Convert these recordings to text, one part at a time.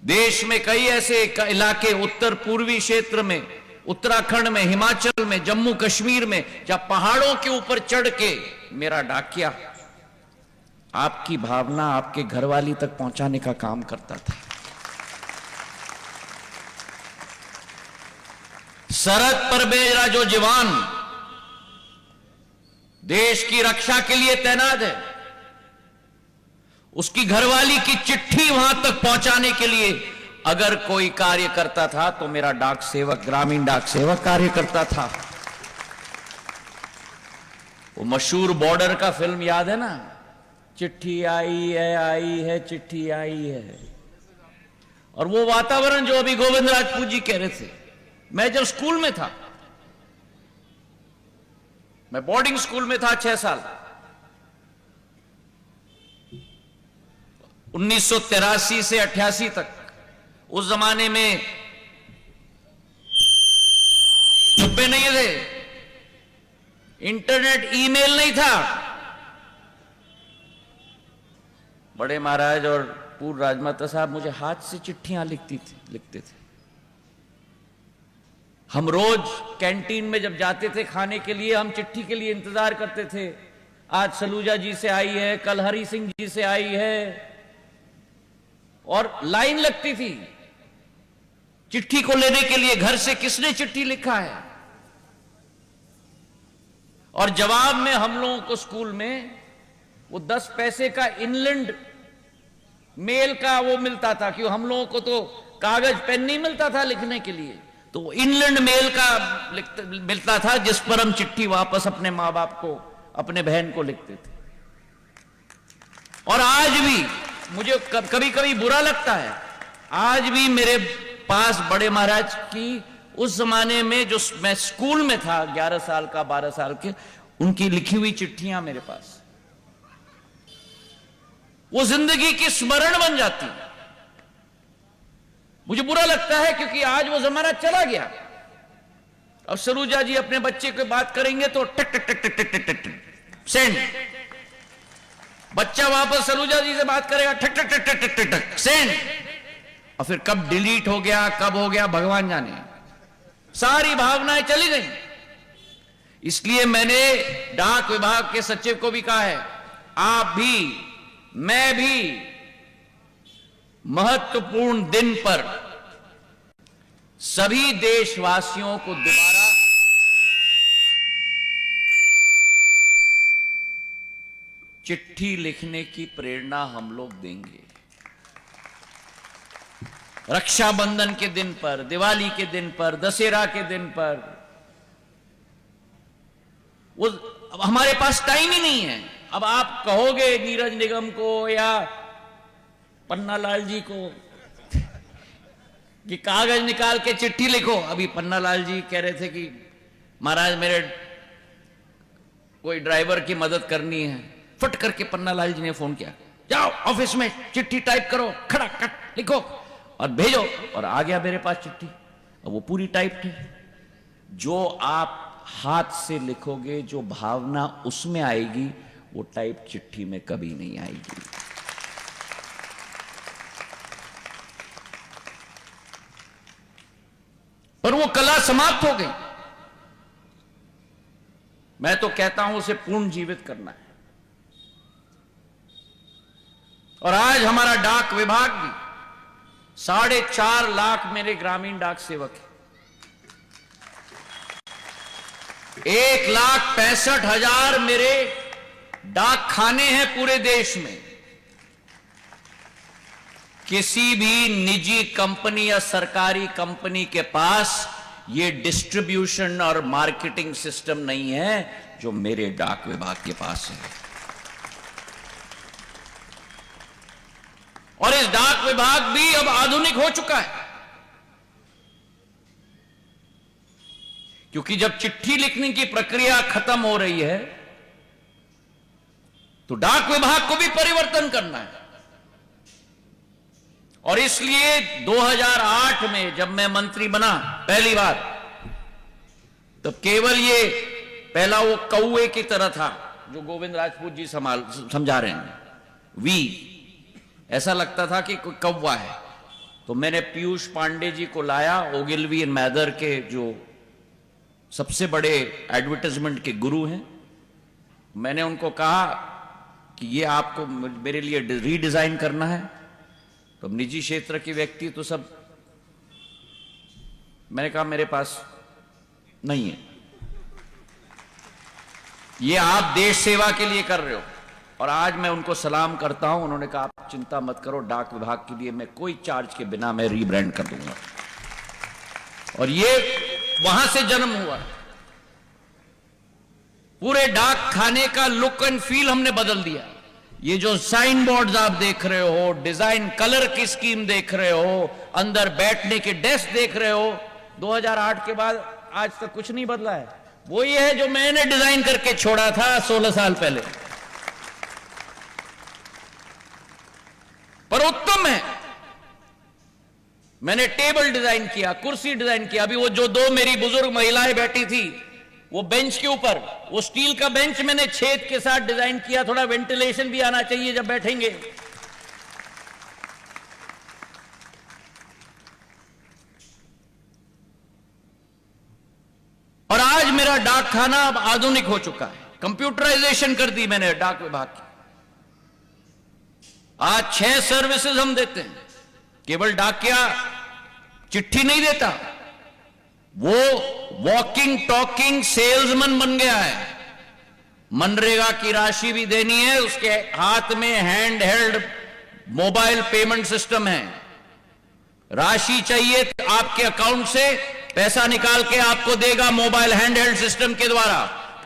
देश में कई ऐसे इलाके उत्तर पूर्वी क्षेत्र में, उत्तराखंड में, हिमाचल में, जम्मू कश्मीर में, जहां पहाड़ों के ऊपर चढ़ के मेरा डाकिया आपकी भावना आपके घरवाली तक पहुंचाने का काम करता था। सरहद पर मेरा जो जवान देश की रक्षा के लिए तैनात है, उसकी घरवाली की चिट्ठी वहां तक पहुंचाने के लिए अगर कोई कार्य करता था तो मेरा डाक सेवक, ग्रामीण डाक सेवक कार्य करता था। वो मशहूर बॉर्डर का फिल्म याद है ना, चिट्ठी आई है, चिट्ठी आई है। और वो वातावरण जो अभी गोविंद राजपूत जी कह रहे थे, मैं जब स्कूल में था, मैं बोर्डिंग स्कूल में था 6 साल, 1983 से 88 तक, उस जमाने में डब्बे नहीं थे, इंटरनेट, ईमेल नहीं था। बड़े महाराज और पूर्व राजमाता साहब मुझे हाथ से चिट्ठियां लिखते थे। हम रोज कैंटीन में जब जाते थे खाने के लिए, हम चिट्ठी के लिए इंतजार करते थे। आज सलूजा जी से आई है, कल हरि सिंह जी से आई है, और लाइन लगती थी चिट्ठी को लेने के लिए, घर से किसने चिट्ठी लिखा है। और जवाब में हम लोगों को स्कूल में वो 10 पैसे का इनलैंड मेल का वो मिलता था, क्यों हम लोगों को तो कागज पेन नहीं मिलता था लिखने के लिए, तो इनलैंड मेल का मिलता था, जिस पर हम चिट्ठी वापस अपने मां बाप को, अपने बहन को लिखते थे। और आज भी मुझे कभी कभी बुरा लगता है, आज भी मेरे पास बड़े महाराज की उस जमाने में जो मैं स्कूल में था, 11 साल का, 12 साल के, उनकी लिखी हुई चिट्ठियां मेरे पास, वो जिंदगी की स्मरण बन जाती। मुझे बुरा लगता है क्योंकि आज वो जमाना चला गया। अब सरूजा जी अपने बच्चे को बात करेंगे तो टक टक टक टक टक टक टक सेंड, बच्चा वापस सरूजा जी से बात करेगा, ठक ठक टक टक टक टक सेंड, और फिर कब डिलीट हो गया, कब हो गया, भगवान जाने। सारी भावनाएं चली गई। इसलिए मैंने डाक विभाग के सचिव को भी कहा है, आप भी, मैं भी महत्वपूर्ण दिन पर सभी देशवासियों को दोबारा चिट्ठी लिखने की प्रेरणा हम लोग देंगे। रक्षाबंधन के दिन पर, दिवाली के दिन पर, दशहरा के दिन पर, वो अब हमारे पास टाइम ही नहीं है। अब आप कहोगे नीरज निगम को या पन्नालाल जी को कि कागज निकाल के चिट्ठी लिखो। अभी पन्नालाल जी कह रहे थे कि महाराज मेरे कोई ड्राइवर की मदद करनी है। फट करके पन्नालाल जी ने फोन किया, जाओ ऑफिस में चिट्ठी टाइप करो, खड़ा कट लिखो और भेजो। और आ गया मेरे पास चिट्ठी, और वो पूरी टाइप थी। जो आप हाथ से लिखोगे, जो भावना उसमें आएगी, वो टाइप चिट्ठी में कभी नहीं आएगी। पर वो कला समाप्त हो गई। मैं तो कहता हूं उसे पूर्ण जीवित करना है। और आज हमारा डाक विभाग भी 4.5 लाख मेरे ग्रामीण डाक सेवक हैं। 1,65,000 मेरे डाक खाने हैं पूरे देश में। किसी भी निजी कंपनी या सरकारी कंपनी के पास ये डिस्ट्रीब्यूशन और मार्केटिंग सिस्टम नहीं है जो मेरे डाक विभाग के पास है। और इस डाक विभाग भी अब आधुनिक हो चुका है, क्योंकि जब चिट्ठी लिखने की प्रक्रिया खत्म हो रही है तो डाक विभाग को भी परिवर्तन करना है। और इसलिए 2008 में जब मैं मंत्री बना पहली बार, तो केवल ये पहला वो कौवे की तरह था जो गोविंद राजपूत जी समझा रहे हैं, वी, ऐसा लगता था कि कोई कौवा है। तो मैंने पीयूष पांडे जी को लाया, ओगिलवी एंड मैदर के जो सबसे बड़े एडवर्टाइजमेंट के गुरु हैं। मैंने उनको कहा कि ये आपको मेरे लिए रीडिजाइन करना है। तो निजी क्षेत्र के व्यक्ति तो सब, मैंने कहा मेरे पास नहीं है, ये आप देश सेवा के लिए कर रहे हो। और आज मैं उनको सलाम करता हूं। उन्होंने कहा आप चिंता मत करो, डाक विभाग के लिए मैं कोई चार्ज के बिना मैं रीब्रांड कर दूंगा। और ये वहां से जन्म हुआ। पूरे डाक खाने का लुक एंड फील हमने बदल दिया। ये जो साइन बोर्ड्स आप देख रहे हो, डिजाइन कलर की स्कीम देख रहे हो, अंदर बैठने के डेस्क देख रहे हो, 2008 के बाद आज तक कुछ नहीं बदला है। वो ये है जो मैंने डिजाइन करके छोड़ा था 16 साल पहले, पर उत्तम है। मैंने टेबल डिजाइन किया, कुर्सी डिजाइन किया। अभी वो जो दो मेरी बुजुर्ग महिलाएं बैठी थी वो बेंच के ऊपर, वो स्टील का बेंच मैंने छेद के साथ डिजाइन किया। थोड़ा वेंटिलेशन भी आना चाहिए जब बैठेंगे। और आज मेरा डाक खाना अब आधुनिक हो चुका है। कंप्यूटराइजेशन कर दी मैंने डाक विभाग की। आज 6 सर्विसेज हम देते हैं। केवल डाकिया चिट्ठी नहीं देता, वो वॉकिंग टॉकिंग सेल्समैन बन गया है। मनरेगा की राशि भी देनी है, उसके हाथ में hand held mobile payment system है। राशि चाहिए तो आपके अकाउंट से पैसा निकाल के आपको देगा मोबाइल हैंड हेल्ड सिस्टम के द्वारा।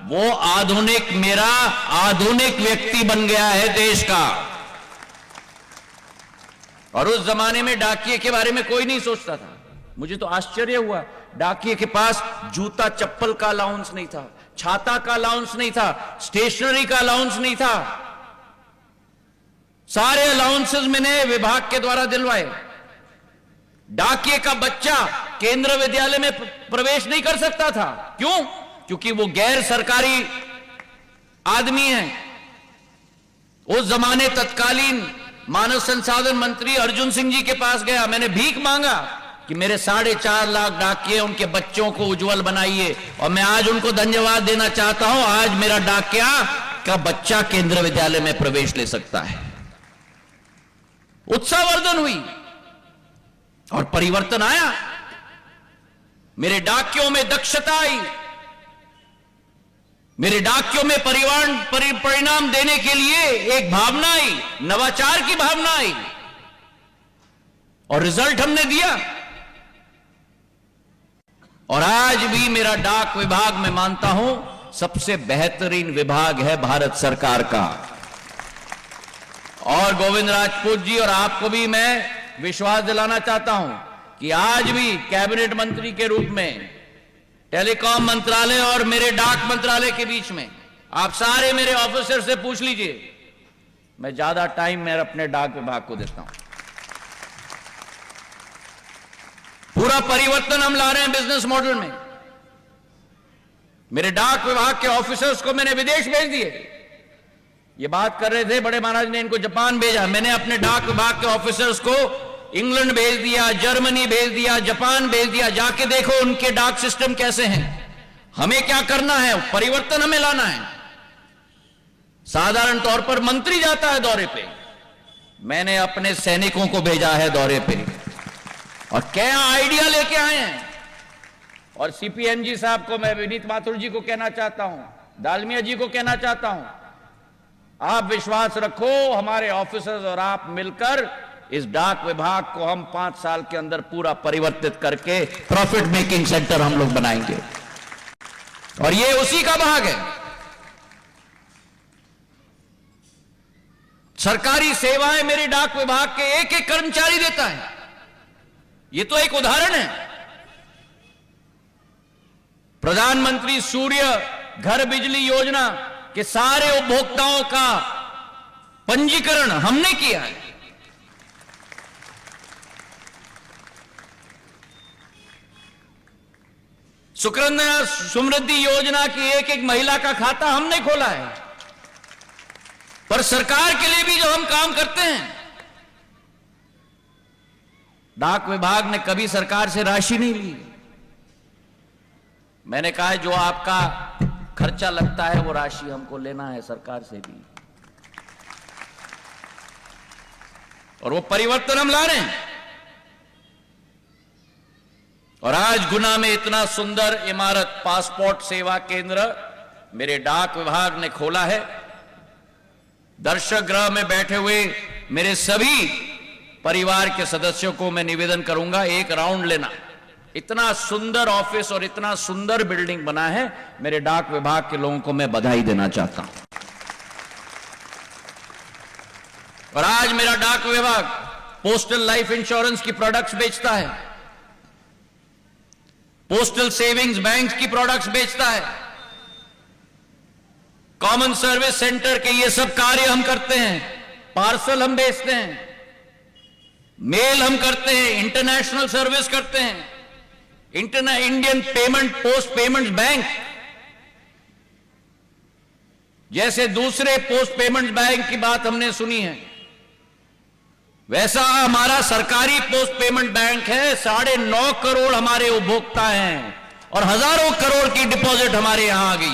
वो आधुनिक, मेरा आधुनिक व्यक्ति बन गया है देश का। और उस जमाने में डाकिये के बारे में कोई नहीं सोचता था। मुझे तो आश्चर्य हुआ, डाकिये के पास जूता चप्पल का अलाउंस नहीं था, छाता का अलाउंस नहीं था, स्टेशनरी का अलाउंस नहीं था। सारे अलाउंसेस मैंने विभाग के द्वारा दिलवाए। डाकिये का बच्चा केंद्र विद्यालय में प्रवेश नहीं कर सकता था। क्यों? क्योंकि वो गैर सरकारी आदमी है। उस जमाने तत्कालीन मानव संसाधन मंत्री अर्जुन सिंह जी के पास गया, मैंने भीख मांगा कि मेरे 4.5 लाख डाकिये, उनके बच्चों को उज्जवल बनाइए। और मैं आज उनको धन्यवाद देना चाहता हूं। आज मेरा डाकिया का बच्चा केंद्र विद्यालय में प्रवेश ले सकता है। उत्साहवर्धन हुई और परिवर्तन आया। मेरे डाकियों में दक्षता आई, मेरे डाकियों में परिणाम देने के लिए एक भावना आई, नवाचार की भावना आई, और रिजल्ट हमने दिया। और आज भी मेरा डाक विभाग, मैं मानता हूं, सबसे बेहतरीन विभाग है भारत सरकार का। और गोविंद राजपूत जी और आपको भी मैं विश्वास दिलाना चाहता हूं कि आज भी कैबिनेट मंत्री के रूप में टेलीकॉम मंत्रालय और मेरे डाक मंत्रालय के बीच में आप सारे मेरे ऑफिसर से पूछ लीजिए, मैं ज्यादा टाइम मैं अपने डाक विभाग को देता हूं। पूरा परिवर्तन हम ला रहे हैं बिजनेस मॉडल में। मेरे डाक विभाग के ऑफिसर्स को मैंने विदेश भेज दिए। ये बात कर रहे थे बड़े महाराज ने इनको जापान भेजा, मैंने अपने डाक विभाग के ऑफिसर्स को इंग्लैंड भेज दिया, जर्मनी भेज दिया, जापान भेज दिया। जाके देखो उनके डाक सिस्टम कैसे हैं। हमें क्या करना है? परिवर्तन हमें लाना है। साधारण तौर पर मंत्री जाता है दौरे पे, मैंने अपने सैनिकों को भेजा है दौरे पे, और क्या आइडिया लेके आए हैं। और सीपीएम जी साहब को मैं, विनीत माथुर जी को कहना चाहता हूं, दालमिया जी को कहना चाहता हूं, आप विश्वास रखो, हमारे ऑफिसर्स और आप मिलकर इस डाक विभाग को हम 5 साल के अंदर पूरा परिवर्तित करके प्रॉफिट मेकिंग सेंटर हम लोग बनाएंगे। और ये उसी का भाग है। सरकारी सेवाएं मेरे डाक विभाग के एक एक कर्मचारी देता है। ये तो एक उदाहरण है। प्रधानमंत्री सूर्य घर बिजली योजना के सारे उपभोक्ताओं का पंजीकरण हमने किया है। सुकन्या समृद्धि योजना की एक एक महिला का खाता हमने खोला है। पर सरकार के लिए भी जो हम काम करते हैं, डाक विभाग ने कभी सरकार से राशि नहीं ली। मैंने कहा है जो आपका खर्चा लगता है वो राशि हमको लेना है सरकार से भी, और वो परिवर्तन हम ला रहे हैं। और आज गुना में इतना सुंदर इमारत पासपोर्ट सेवा केंद्र मेरे डाक विभाग ने खोला है। दर्शक गृह में बैठे हुए मेरे सभी परिवार के सदस्यों को मैं निवेदन करूंगा, एक राउंड लेना। इतना सुंदर ऑफिस और इतना सुंदर बिल्डिंग बना है, मेरे डाक विभाग के लोगों को मैं बधाई देना चाहता हूं। और आज मेरा डाक विभाग पोस्टल लाइफ इंश्योरेंस की प्रोडक्ट्स बेचता है, पोस्टल सेविंग्स बैंक की प्रोडक्ट्स बेचता है, कॉमन सर्विस सेंटर के ये सब कार्य हम करते हैं, पार्सल हम बेचते हैं, मेल हम करते हैं, इंटरनेशनल सर्विस करते हैं, Indian payment post payments bank जैसे दूसरे पोस्ट पेमेंट्स बैंक की बात हमने सुनी है, वैसा हमारा सरकारी पोस्ट पेमेंट बैंक है। 9.5 करोड़ हमारे उपभोक्ता हैं और हजारों करोड़ की डिपॉजिट हमारे यहां आ गई।